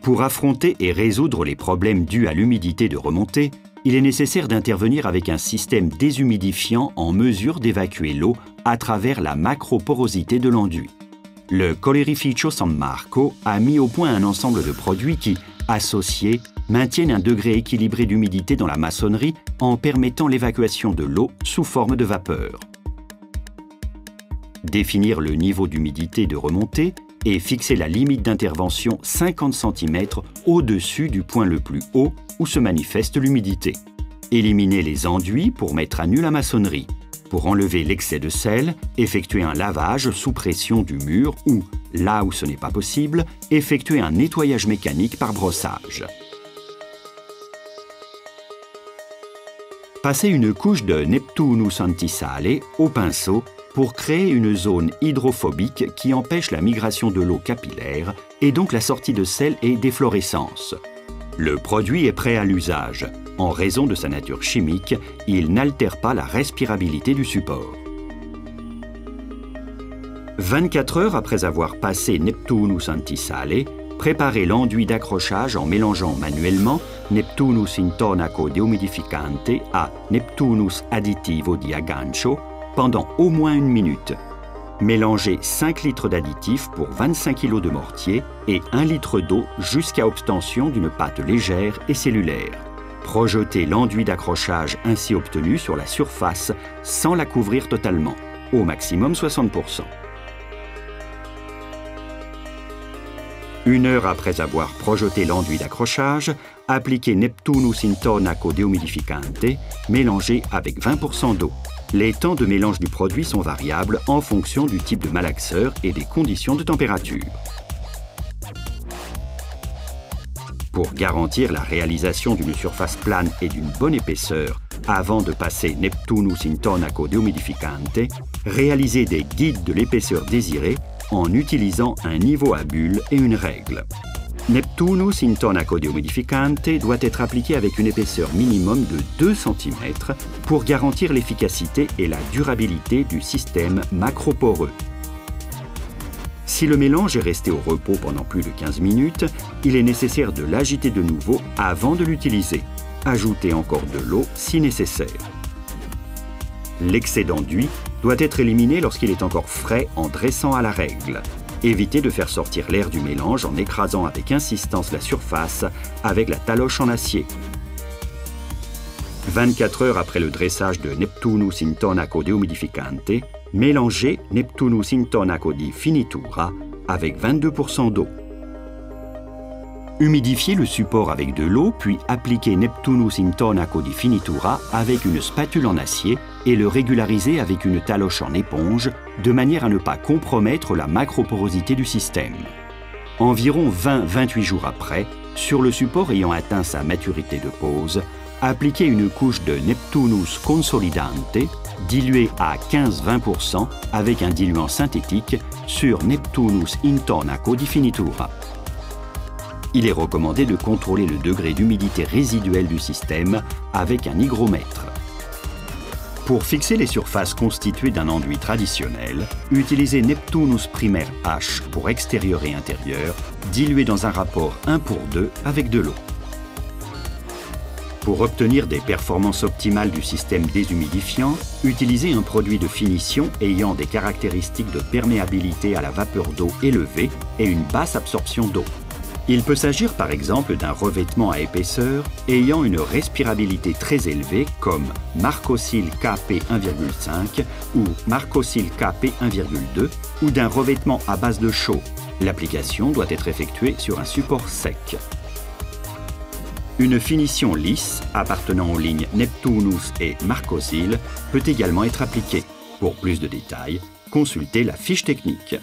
Pour affronter et résoudre les problèmes dus à l'humidité de remontée, il est nécessaire d'intervenir avec un système déshumidifiant en mesure d'évacuer l'eau à travers la macroporosité de l'enduit. Le Colerificio San Marco a mis au point un ensemble de produits qui, associés, maintiennent un degré équilibré d'humidité dans la maçonnerie en permettant l'évacuation de l'eau sous forme de vapeur. Définir le niveau d'humidité de remontée et fixer la limite d'intervention 50 cm au-dessus du point le plus haut où se manifeste l'humidité. Éliminer les enduits pour mettre à nu la maçonnerie. Pour enlever l'excès de sel, effectuer un lavage sous pression du mur ou, là où ce n'est pas possible, effectuer un nettoyage mécanique par brossage. Passer une couche de Neptunus antisale au pinceau pour créer une zone hydrophobique qui empêche la migration de l'eau capillaire et donc la sortie de sel et d'efflorescence. Le produit est prêt à l'usage. En raison de sa nature chimique, il n'altère pas la respirabilité du support. 24 heures après avoir passé Neptunus antisale, préparez l'enduit d'accrochage en mélangeant manuellement Neptunus intonaco dehumidificante à Neptunus additivo di aggancio pendant au moins 1 minute. Mélangez 5 litres d'additif pour 25 kg de mortier et 1 litre d'eau jusqu'à obtention d'une pâte légère et cellulaire. Projetez l'enduit d'accrochage ainsi obtenu sur la surface sans la couvrir totalement, au maximum 60%. 1 heure après avoir projeté l'enduit d'accrochage, appliquez Neptunus intonaco dehumidificante, mélangé avec 20% d'eau. Les temps de mélange du produit sont variables en fonction du type de malaxeur et des conditions de température. Pour garantir la réalisation d'une surface plane et d'une bonne épaisseur avant de passer Neptunus intonaco dehumidificante, réalisez des guides de l'épaisseur désirée en utilisant un niveau à bulles et une règle. Neptunus intonaco dehumidificante doit être appliqué avec une épaisseur minimum de 2 cm pour garantir l'efficacité et la durabilité du système macroporeux. Si le mélange est resté au repos pendant plus de 15 minutes, il est nécessaire de l'agiter de nouveau avant de l'utiliser. Ajoutez encore de l'eau si nécessaire. L'excès d'enduit doit être éliminé lorsqu'il est encore frais en dressant à la règle. Évitez de faire sortir l'air du mélange en écrasant avec insistance la surface avec la taloche en acier. 24 heures après le dressage de Neptunus intonaco dehumidificante, mélangez Neptunus intonaco di finitura avec 22% d'eau. Humidifiez le support avec de l'eau, puis appliquez Neptunus intonaco di finitura avec une spatule en acier et le régularisez avec une taloche en éponge, de manière à ne pas compromettre la macroporosité du système. Environ 20-28 jours après, sur le support ayant atteint sa maturité de pose, appliquez une couche de Neptunus consolidante, diluée à 15-20% avec un diluant synthétique sur Neptunus intonaco di finitura. Il est recommandé de contrôler le degré d'humidité résiduelle du système avec un hygromètre. Pour fixer les surfaces constituées d'un enduit traditionnel, utilisez Neptunus Primer H pour extérieur et intérieur, dilué dans un rapport 1:2 avec de l'eau. Pour obtenir des performances optimales du système déshumidifiant, utilisez un produit de finition ayant des caractéristiques de perméabilité à la vapeur d'eau élevée et une basse absorption d'eau. Il peut s'agir par exemple d'un revêtement à épaisseur ayant une respirabilité très élevée comme Marcosil KP 1,5 ou Marcosil KP 1,2 ou d'un revêtement à base de chaux. L'application doit être effectuée sur un support sec. Une finition lisse appartenant aux lignes Neptunus et Marcosil peut également être appliquée. Pour plus de détails, consultez la fiche technique.